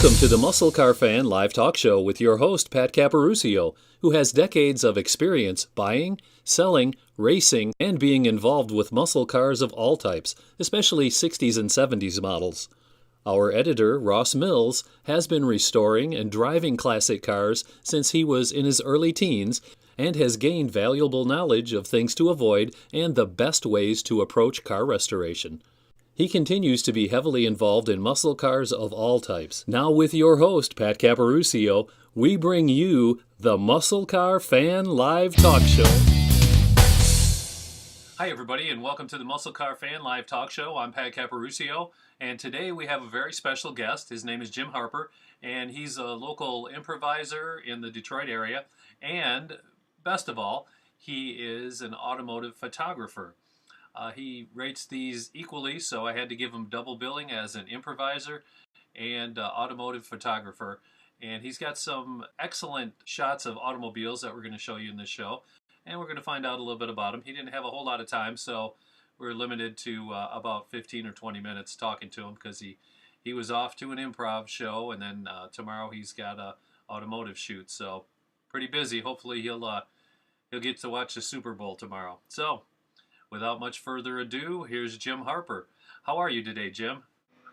Welcome to the Muscle Car Fan live talk show with your host, Pat Caporuscio, who has decades of experience buying, selling, racing, and being involved with muscle cars of all types, especially 60s and 70s models. Our editor, Ross Mills, has been restoring and driving classic cars since he was in his early teens and has gained valuable knowledge of things to avoid and the best ways to approach car restoration. He continues to be heavily involved in muscle cars of all types. Now with your host, Pat Caporuscio, we bring you the Muscle Car Fan Live Talk Show. Hi everybody, and welcome to the Muscle Car Fan Live Talk Show. I'm Pat Caporuscio, and today we have a very special guest. His name is Jim Harper, and he's a local improviser in the Detroit area, and best of all, he is an automotive photographer. He rates these equally, so I had to give him double billing as an improviser and automotive photographer. And he's got some excellent shots of automobiles that we're going to show you in this show. And we're going to find out a little bit about him. He didn't have a whole lot of time, so we're limited to about 15 or 20 minutes talking to him because he was off to an improv show, and then tomorrow he's got a automotive shoot. So pretty busy. Hopefully he'll get to watch the Super Bowl tomorrow. So without much further ado, here's Jim Harper. How are you today, Jim?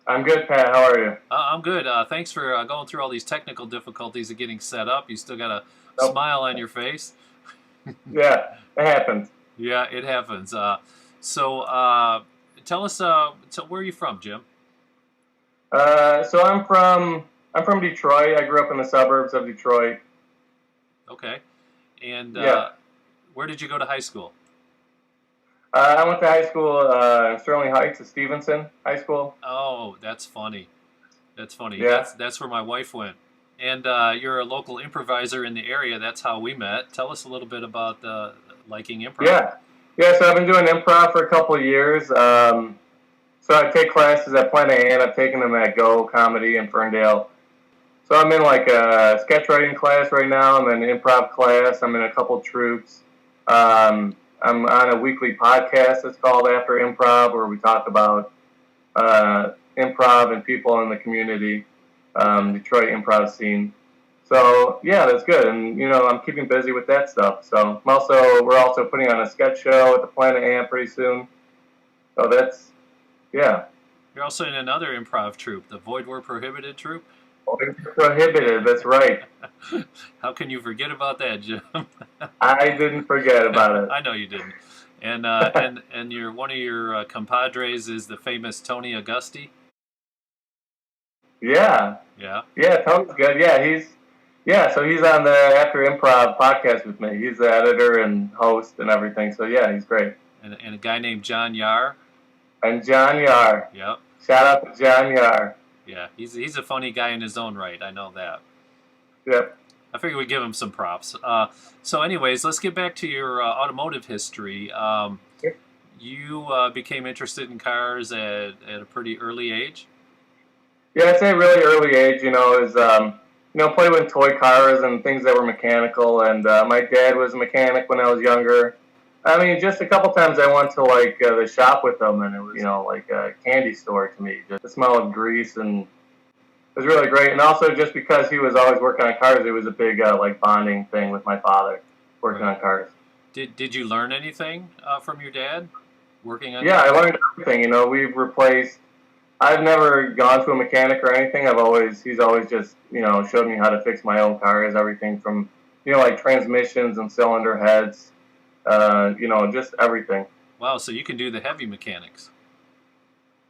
I'm good, Pat. How are you? I'm good. Thanks for going through all these technical difficulties of getting set up. You still got a smile on your face. Yeah, it happens. Yeah, it happens. So tell us, where are you from, Jim? So I'm from Detroit. I grew up in the suburbs of Detroit. Okay. And yeah. Where did you go to high school? I went to high school in Sterling Heights at Stevenson High School. Oh, that's funny. That's funny. Yeah. That's where my wife went. And you're a local improviser in the area. That's how we met. Tell us a little bit about liking improv. Yeah. So I've been doing improv for a couple of years. So I take classes at Planet Ann. I've taken them at Go Comedy in Ferndale. So I'm in like a sketch writing class right now. I'm in an improv class. I'm in a couple troops. I'm on a weekly podcast that's called After Improv, where we talk about improv and people in the community, Detroit improv scene. So yeah, that's good, and I'm keeping busy with that stuff. So we're also putting on a sketch show at the Planet Amp pretty soon. So yeah. You're also in another improv troupe, the Void Were Prohibited troupe. Prohibited, that's right. How can you forget about that, Jim? I didn't forget about it. I know you didn't. And and one of your compadres is the famous Tony Augusti. Yeah, Tony's good. So he's on the After Improv podcast with me. He's the editor and host and everything. So yeah, he's great. And a guy named John Yar. And John Yar. Yep. Shout out to John Yar. Yeah, he's a funny guy in his own right. I know that. Yep. I figured we'd give him some props. So anyways, let's get back to your automotive history. You became interested in cars at a pretty early age? Yeah, I'd say really early age, play with toy cars and things that were mechanical. And my dad was a mechanic when I was younger. I mean, just a couple times I went to the shop with them, and it was like a candy store to me. Just the smell of grease, and it was really great. And also just because he was always working on cars, it was a big bonding thing with my father working on cars. Did you learn anything from your dad working on? Yeah, I learned everything. We've replaced. I've never gone to a mechanic or anything. He's always just showed me how to fix my own cars. Everything from like transmissions and cylinder heads. Just everything. Wow, so you can do the heavy mechanics.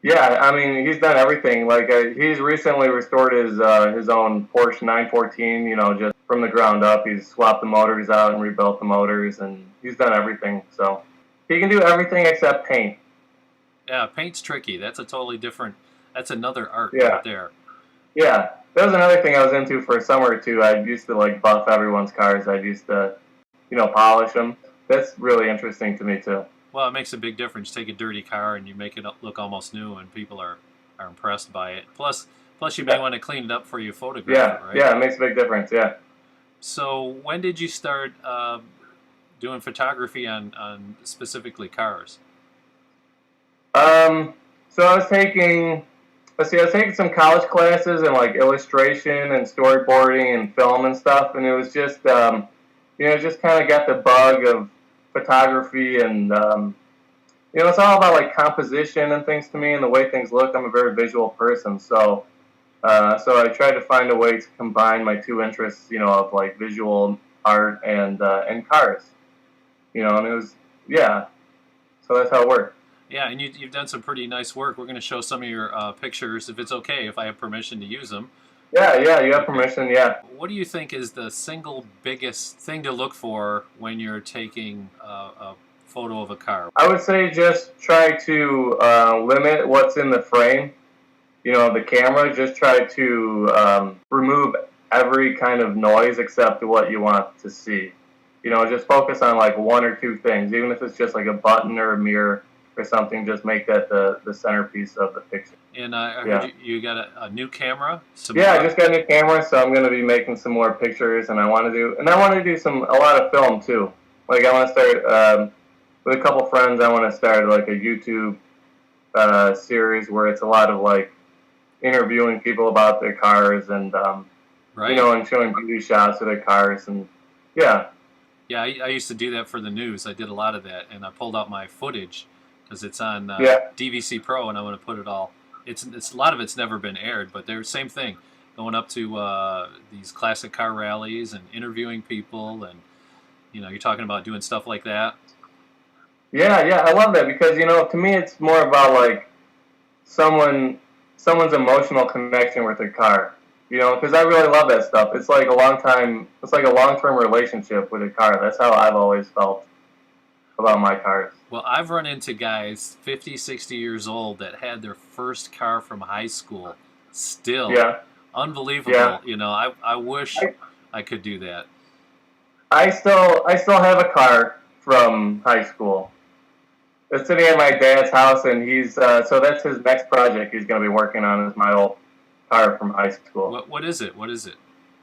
Yeah, I mean, he's done everything. He's recently restored his own Porsche 914, just from the ground up. He's swapped the motors out and rebuilt the motors, and he's done everything. So he can do everything except paint. Yeah, paint's tricky. That's that's another art right there. Yeah, that was another thing I was into for a summer or two. I used to buff everyone's cars. I used to, polish them. That's really interesting to me too. Well, it makes a big difference. Take a dirty car and you make it look almost new, and people are impressed by it. Plus you may want to clean it up for your photograph. Right? Yeah, it makes a big difference. Yeah. So when did you start doing photography on specifically cars? So I was taking Let's see, I was taking some college classes in like illustration and storyboarding and film and stuff, and it was just, just kind of got the bug of photography and, it's all about like composition and things to me and the way things look. I'm a very visual person, so I tried to find a way to combine my two interests, of like visual art and cars, and it was, yeah, so that's how it worked. Yeah, and you've done some pretty nice work. We're going to show some of your pictures, if it's okay, if I have permission to use them. Yeah, you have permission, yeah. What do you think is the single biggest thing to look for when you're taking a photo of a car? I would say just try to limit what's in the frame. The camera, just try to remove every kind of noise except what you want to see. Just focus on like one or two things, even if it's just like a button or a mirror or something. Just make that the centerpiece of the picture. And I heard you got a new camera. I just got a new camera, so I'm going to be making some more pictures, and I want to do a lot of film too. Like I want to start with a couple friends. I want to start like a YouTube series where it's a lot of like interviewing people about their cars and and showing beauty shots of their cars and yeah. Yeah, I used to do that for the news. I did a lot of that, and I pulled out my footage because it's on DVC Pro, and I want to put it all. It's a lot of it's never been aired, but they're same thing, going up to these classic car rallies and interviewing people, and you're talking about doing stuff like that. Yeah, I love that because to me it's more about like someone's emotional connection with their car. Because I really love that stuff. It's like a long-term relationship with a car. That's how I've always felt about my cars. Well, I've run into guys 50, 60 years old that had their first car from high school still. Yeah. Unbelievable. Yeah. I wish I could do that. I still have a car from high school. It's sitting at my dad's house, and he's so that's his next project he's going to be working on is my old car from high school. What is it?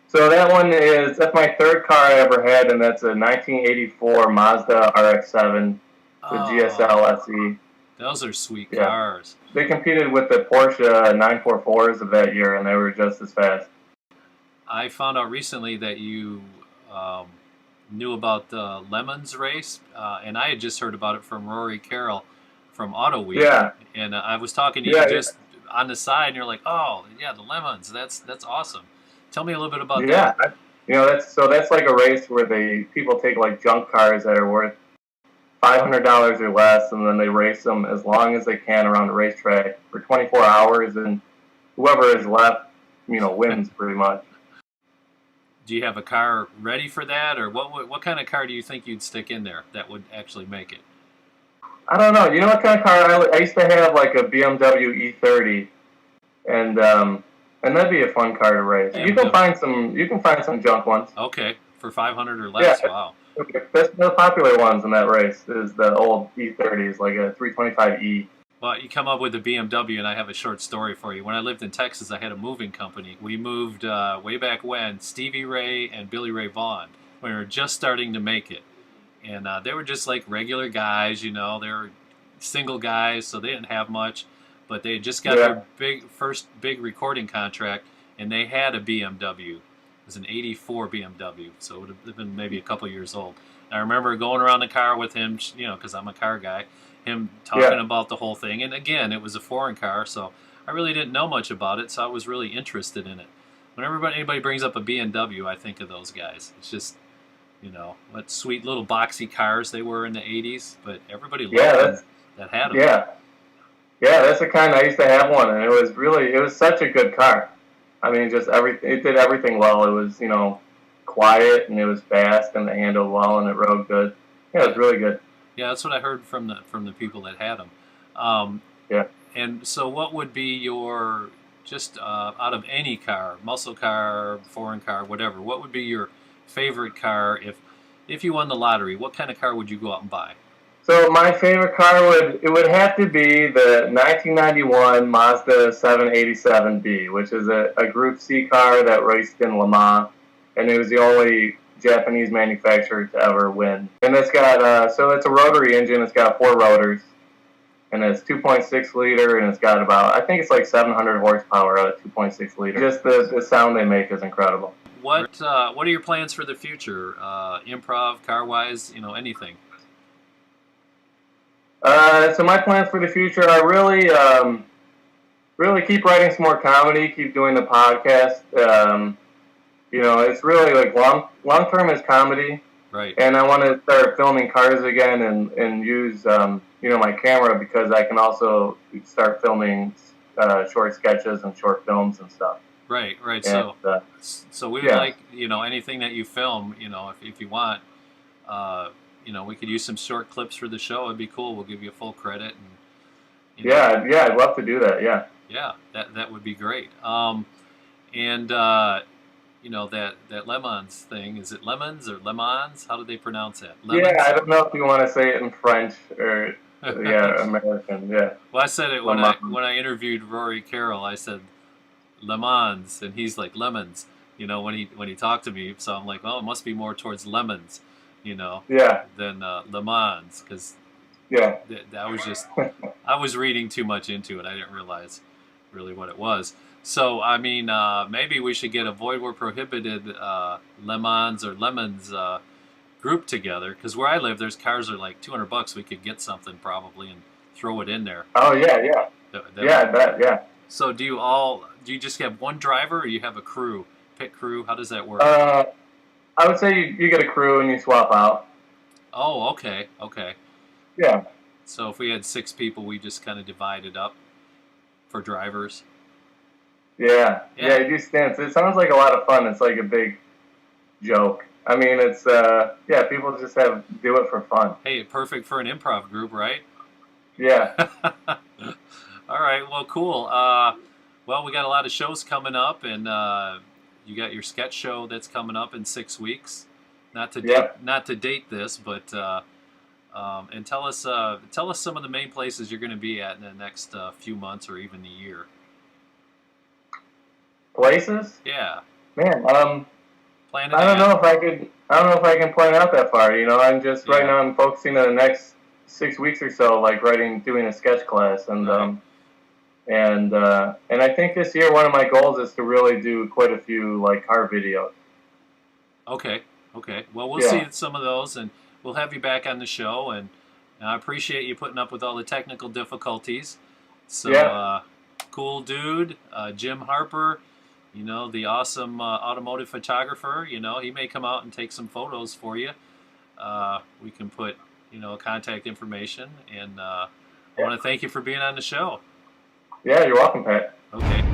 So that's my third car I ever had, and that's a 1984 Mazda RX-7, the GSL SE. Those are sweet cars. They competed with the Porsche 944s of that year, and they were just as fast. I found out recently that you knew about the Lemons race, and I had just heard about it from Rory Carroll from Auto Week. Yeah. And I was talking to you just on the side, and you're like, oh, yeah, the Lemons, that's awesome. Tell me a little bit about that. Yeah, that's like a race where people take like junk cars that are worth $500 or less, and then they race them as long as they can around the racetrack for 24 hours, and whoever is left, wins pretty much. Do you have a car ready for that, or what kind of car do you think you'd stick in there that would actually make it? I don't know. You know what kind of car I used to have, like a BMW E30, and that'd be a fun car to race. BMW. You can find some junk ones. Okay, for 500 or less. Yeah. Wow. That's the popular ones in that race is the old E30s, like a 325e. Well, you come up with a BMW, and I have a short story for you. When I lived in Texas, I had a moving company. We moved way back when, Stevie Ray and Billy Ray Vaughan. We were just starting to make it. And they were just like regular guys, they were single guys, so they didn't have much. But they had just got their first big recording contract, and they had a BMW. It was an 84 BMW, so it would have been maybe a couple years old. And I remember going around the car with him, because I'm a car guy, him talking about the whole thing. And again, it was a foreign car, so I really didn't know much about it, so I was really interested in it. Whenever anybody brings up a BMW, I think of those guys. It's just, what sweet little boxy cars they were in the 80s, but everybody loved them that had them. Yeah, that's the kind I used to have one, and it was such a good car. I mean, just it did everything well. It was, quiet, and it was fast, and it handled well, and it rode good. Yeah, it was really good. Yeah, that's what I heard from the people that had them. And so what would be your, just out of any car, muscle car, foreign car, whatever, what would be your favorite car if you won the lottery? What kind of car would you go out and buy? So my favorite car would have to be the 1991 Mazda 787B, which is a Group C car that raced in Le Mans, and it was the only Japanese manufacturer to ever win. And it's got so it's a rotary engine. It's got 4 rotors, and it's 2.6 liter, and it's got about, I think it's like 700 horsepower at 2.6 liter. Just the sound they make is incredible. What are your plans for the future? Improv, car-wise, anything? So my plans for the future are really keep writing some more comedy, keep doing the podcast. It's really like long term is comedy. Right. And I want to start filming cars again and use my camera, because I can also start filming short sketches and short films and stuff. Right. And, so we would like anything that you film. If you want, we could use some short clips for the show. It'd be cool. We'll give you full credit. And I'd love to do that. Yeah. Yeah, that would be great. That Le Mans thing, is it Lemons or Le Mans? How do they pronounce that? Lemons? Yeah, I don't know if you want to say it in French or American. Yeah. Well, I said it when I interviewed Rory Carroll. I said Le Mans, and he's like lemons. When he talked to me, so I'm like, well, it must be more towards lemons, Yeah. than Le Mans, because Yeah. that was just I was reading too much into it. I didn't realize really what it was. So, I mean, maybe we should get a Void Were Prohibited Le Mans or Lemons group together, because where I live, there's cars are like $200. We could get something probably and throw it in there. Oh, yeah. I bet, yeah. So do you just have one driver, or you have a crew, pit crew? How does that work? I would say you get a crew and you swap out. Oh, okay. Yeah. So if we had 6 people, we just kind of divide it up for drivers. Yeah, you do stints. It sounds like a lot of fun. It's like a big joke. I mean, it's people just do it for fun. Hey, perfect for an improv group, right? Yeah. All right. Well, cool. Well, we got a lot of shows coming up, and you got your sketch show that's coming up in 6 weeks. Not to date this, but and tell us some of the main places you're going to be at in the next few months or even the year. Places? Yeah. Man, plan it I don't out. know if I can plan out that far. I'm just right now I'm focusing on the next 6 weeks or so, like doing a sketch class, and Right. and I think this year one of my goals is to really do quite a few like car videos. Okay. Well, we'll see some of those, and we'll have you back on the show. And I appreciate you putting up with all the technical difficulties. So, cool dude, Jim Harper. The awesome automotive photographer. He may come out and take some photos for you. We can put contact information, and I want to thank you for being on the show. Yeah, you're welcome, Pat. Okay.